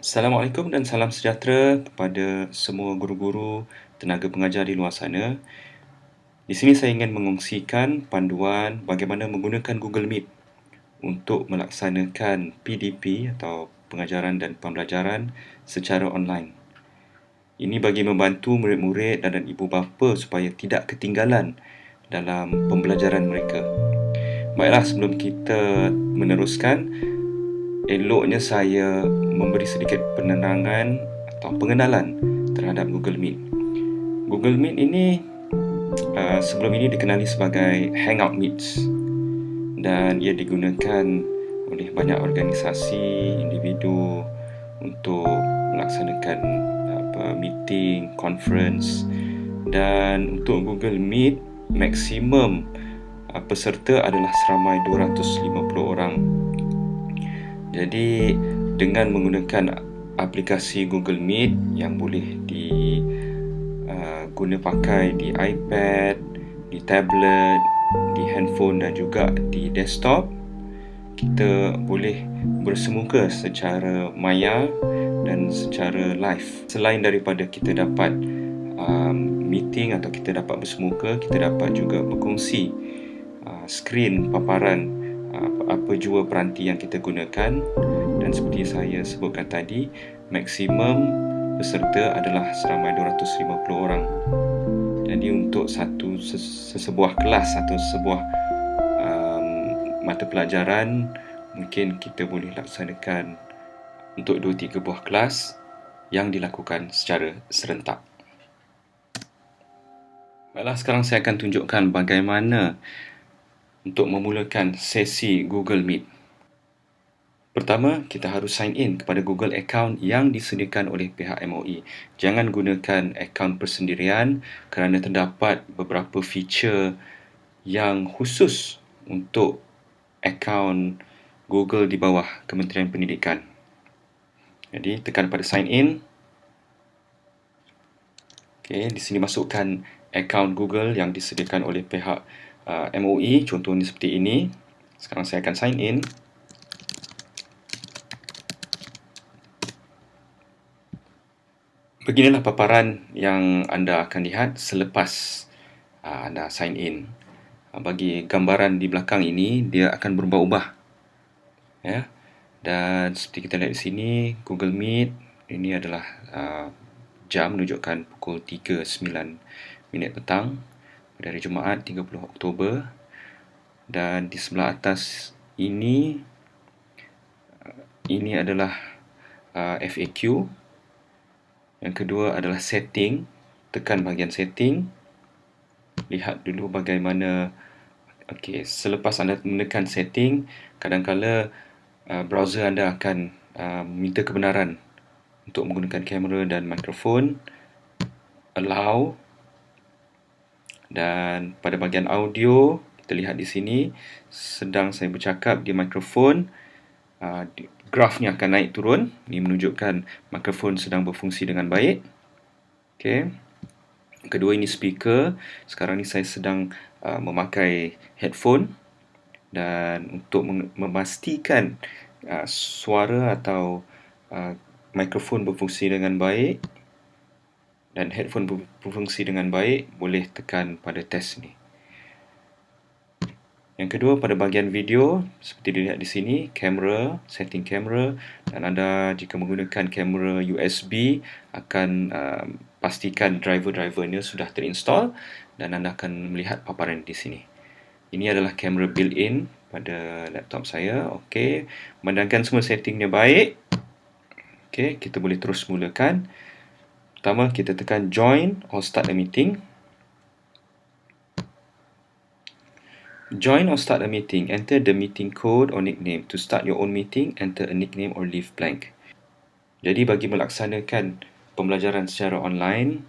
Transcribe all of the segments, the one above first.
Assalamualaikum dan salam sejahtera kepada semua guru-guru, tenaga pengajar di luar sana. Di sini saya ingin mengongsikan panduan bagaimana menggunakan Google Meet untuk melaksanakan PDP atau pengajaran dan pembelajaran secara online. Ini bagi membantu murid-murid dan ibu bapa supaya tidak ketinggalan dalam pembelajaran mereka. Baiklah, sebelum kita meneruskan, eloknya saya memberi sedikit penerangan atau pengenalan terhadap Google Meet. Google Meet ini sebelum ini dikenali sebagai Hangout Meets dan ia digunakan oleh banyak organisasi, individu untuk melaksanakan meeting, conference, dan untuk Google Meet maksimum peserta adalah seramai 250 orang. Jadi dengan menggunakan aplikasi Google Meet yang boleh guna pakai di iPad, di tablet, di handphone dan juga di desktop, kita boleh bersemuka secara maya dan secara live. Selain daripada kita dapat meeting atau kita dapat bersemuka, kita dapat juga berkongsi skrin paparan apa jua peranti yang kita gunakan, dan seperti saya sebutkan tadi, maksimum peserta adalah seramai 250 orang. Jadi untuk sesebuah kelas atau sebuah mata pelajaran, mungkin kita boleh laksanakan untuk 2-3 buah kelas yang dilakukan secara serentak. Baiklah, sekarang saya akan tunjukkan bagaimana untuk memulakan sesi Google Meet. Pertama, kita harus sign in kepada Google account yang disediakan oleh pihak MOE. Jangan gunakan akaun persendirian kerana terdapat beberapa feature yang khusus untuk akaun Google di bawah Kementerian Pendidikan. Jadi, tekan pada sign in. Okey, di sini masukkan akaun Google yang disediakan oleh pihak MOE. Contohnya seperti ini. Sekarang saya akan sign in. Beginilah paparan yang anda akan lihat selepas anda sign in. Bagi gambaran di belakang ini, dia akan berubah-ubah. Ya. Dan seperti kita lihat di sini, Google Meet ini adalah jam menunjukkan pukul 3.09 petang dari Jumaat 30 Oktober. Dan di sebelah atas ini adalah FAQ. Yang kedua adalah setting. Tekan bahagian setting. Lihat dulu bagaimana. Okey, selepas anda menekan setting, kadang-kala browser anda akan minta kebenaran untuk menggunakan kamera dan mikrofon. Allow. Dan pada bahagian audio, kita lihat di sini, sedang saya bercakap di mikrofon, grafnya akan naik turun. Ini menunjukkan mikrofon sedang berfungsi dengan baik. Okey. Kedua, ini speaker. Sekarang ni saya sedang memakai headphone, dan untuk memastikan suara atau mikrofon berfungsi dengan baik dan headphone berfungsi dengan baik, boleh tekan pada test ni. Yang kedua, pada bahagian video, seperti dilihat di sini, kamera, setting kamera, dan anda jika menggunakan kamera USB akan pastikan driver-drivernya sudah terinstall, dan anda akan melihat paparan di sini. Ini adalah kamera built-in pada laptop saya. Okey, memandangkan semua settingnya baik. Okey, kita boleh terus mulakan. Pertama, kita tekan join or start a meeting. Join or start a meeting. Enter the meeting code or nickname. To start your own meeting, enter a nickname or leave blank. Jadi bagi melaksanakan pembelajaran secara online,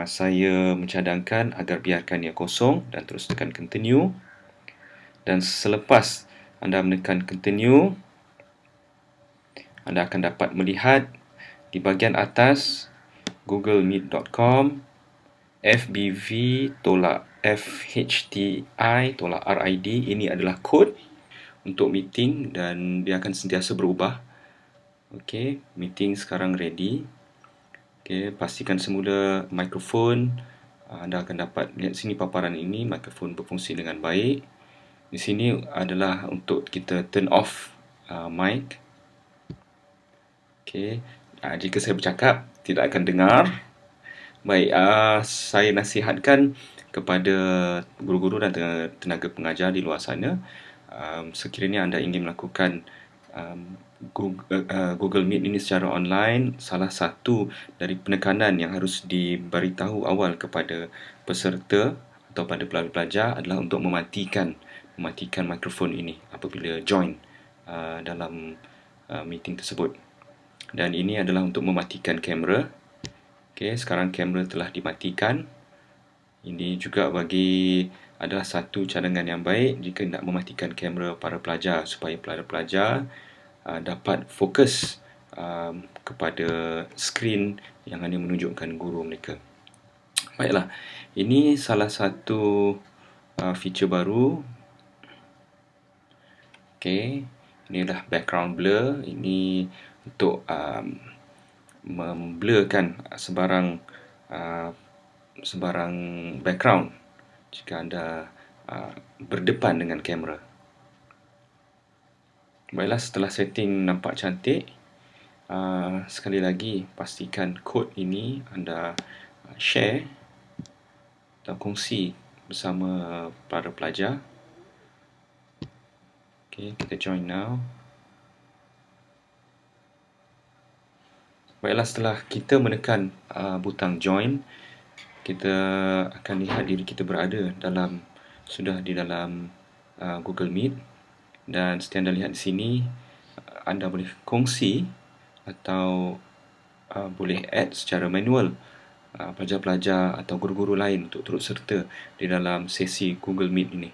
saya mencadangkan agar biarkan ia kosong dan terus tekan continue. Dan selepas anda menekan continue, anda akan dapat melihat di bahagian atas googlemeet.com FBV-FHTI-RID. Ini adalah kod untuk meeting dan dia akan sentiasa berubah. Okey, meeting sekarang ready. Okey, pastikan semula mikrofon. Anda akan dapat lihat sini paparan ini, mikrofon berfungsi dengan baik. Di sini adalah untuk kita turn off mic. Okey, jika saya bercakap tidak akan dengar. Baik, saya nasihatkan kepada guru-guru dan tenaga pengajar di luar sana, sekiranya anda ingin melakukan Google Meet ini secara online, salah satu dari penekanan yang harus diberitahu awal kepada peserta atau pada pelajar adalah untuk mematikan mikrofon ini apabila join dalam meeting tersebut. Dan ini adalah untuk mematikan kamera. Okey, sekarang kamera telah dimatikan. Ini juga adalah satu cadangan yang baik jika nak mematikan kamera para pelajar supaya pelajar-pelajar dapat fokus kepada skrin yang hanya menunjukkan guru mereka. Baiklah, ini salah satu feature baru. Okey, ini adalah background blur. Ini untuk memblurkan sebarang background jika anda berdepan dengan kamera. Baiklah, setelah setting nampak cantik, sekali lagi pastikan kod ini anda share atau kongsi bersama para pelajar. Okey, kita join now. Baiklah, setelah kita menekan butang join, kita akan lihat diri kita sudah di dalam Google Meet. Dan seperti anda lihat di sini, anda boleh kongsi atau boleh add secara manual pelajar-pelajar atau guru-guru lain untuk turut serta di dalam sesi Google Meet ini.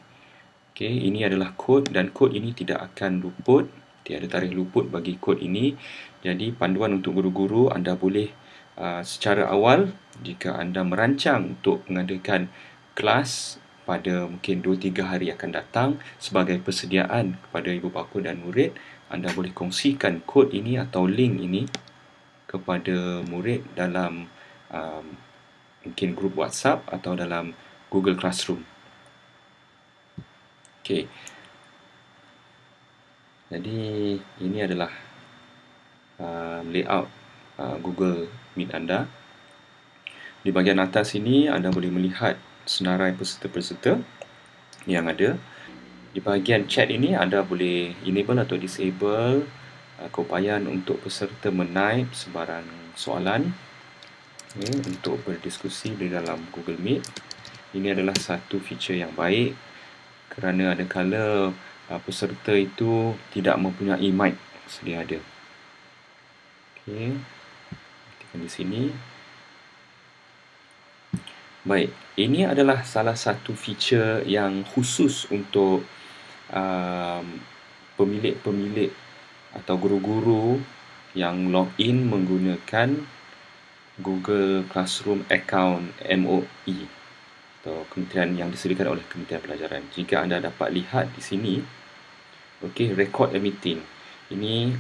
Okey, ini adalah kod dan kod ini tidak akan luput, tiada tarikh luput bagi kod ini. Jadi panduan untuk guru-guru, anda boleh secara awal jika anda merancang untuk mengadakan kelas pada mungkin 2-3 hari akan datang sebagai persediaan kepada ibu bapa dan murid, anda boleh kongsikan kod ini atau link ini kepada murid dalam mungkin grup WhatsApp atau dalam Google Classroom. Okey. Jadi ini adalah layout Google Meet anda. Di bahagian atas ini anda boleh melihat senarai peserta-peserta yang ada. Di bahagian chat ini anda boleh enable atau disable keupayaan untuk peserta menaip sebarang soalan untuk berdiskusi di dalam Google Meet. Ini adalah satu feature yang baik kerana ada kala peserta itu tidak mempunyai mic sedia ada. Okey, tekan di sini. Baik, ini adalah salah satu feature yang khusus untuk pemilik-pemilik atau guru-guru yang login menggunakan Google Classroom account MOE atau kementerian yang disediakan oleh Kementerian Pelajaran. Jika anda dapat lihat di sini, okey, record a meeting. Ini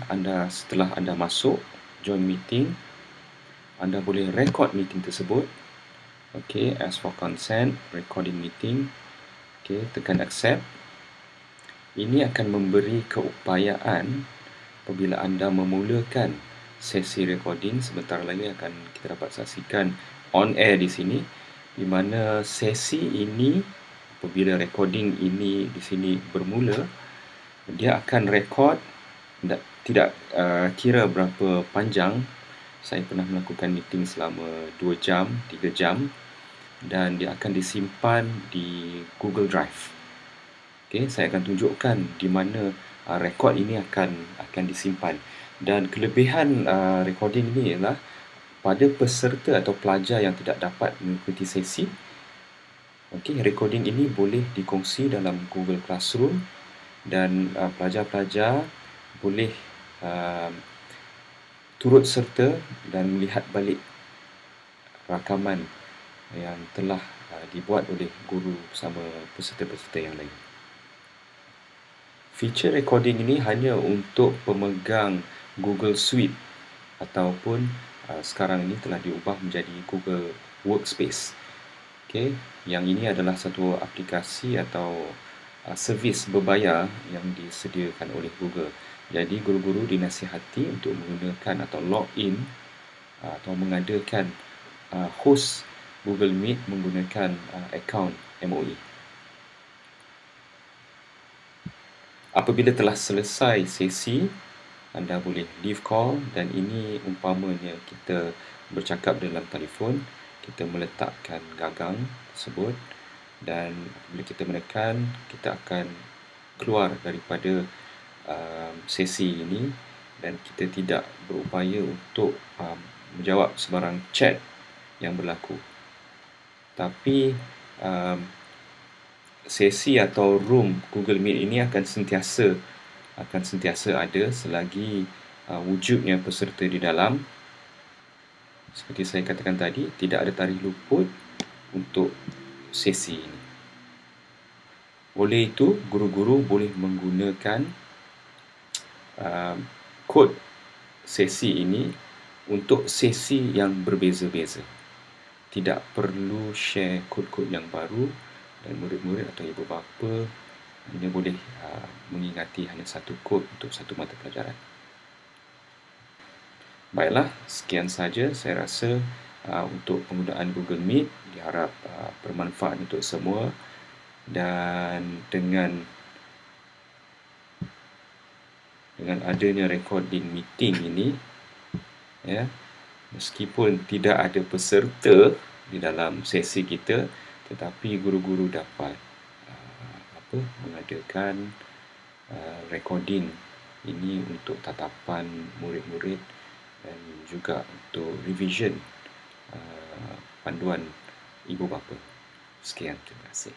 setelah anda masuk join meeting, anda boleh record meeting tersebut. Okey, ask for consent, recording meeting. Okey, tekan accept. Ini akan memberi keupayaan apabila anda memulakan sesi recording. Sebentar lagi akan kita dapat saksikan on air di sini, di mana sesi ini apabila recording ini di sini bermula, dia akan record tidak kira berapa panjang. Saya pernah melakukan meeting selama 2 jam, 3 jam dan dia akan disimpan di Google Drive. Okey, saya akan tunjukkan di mana rekod ini akan disimpan. Dan kelebihan recording ini ialah pada peserta atau pelajar yang tidak dapat mengikuti sesi, okey, recording ini boleh dikongsi dalam Google Classroom dan pelajar-pelajar boleh turut serta dan melihat balik rakaman yang telah dibuat oleh guru bersama peserta-peserta yang lain. Feature recording ini hanya untuk pemegang Google Suite ataupun sekarang ini telah diubah menjadi Google Workspace. Okey, yang ini adalah satu aplikasi atau servis berbayar yang disediakan oleh Google. Jadi guru-guru dinasihati untuk menggunakan atau log in atau mengadakan host Google Meet menggunakan akaun MOE. Apabila telah selesai sesi, anda boleh leave call, dan ini umpamanya kita bercakap dalam telefon, kita meletakkan gagang tersebut dan bila kita menekan, kita akan keluar daripada sesi ini dan kita tidak berupaya untuk menjawab sebarang chat yang berlaku. Tapi sesi atau room Google Meet ini akan sentiasa ada selagi wujudnya peserta di dalam. Seperti saya katakan tadi, tidak ada tarikh luput untuk sesi ini. Oleh itu, guru-guru boleh menggunakan kod sesi ini untuk sesi yang berbeza-beza. Tidak perlu share kod-kod yang baru, dan murid-murid atau ibu bapa hanya boleh mengingati hanya satu kod untuk satu mata pelajaran. Baiklah, sekian saja saya rasa untuk penggunaan Google Meet. Diharap bermanfaat untuk semua, dan dengan adanya recording meeting ini, ya, meskipun tidak ada peserta di dalam sesi kita, tetapi guru-guru dapat mengadakan recording ini untuk tatapan murid-murid dan juga untuk revision panduan ibu bapa. Sekian, terima kasih.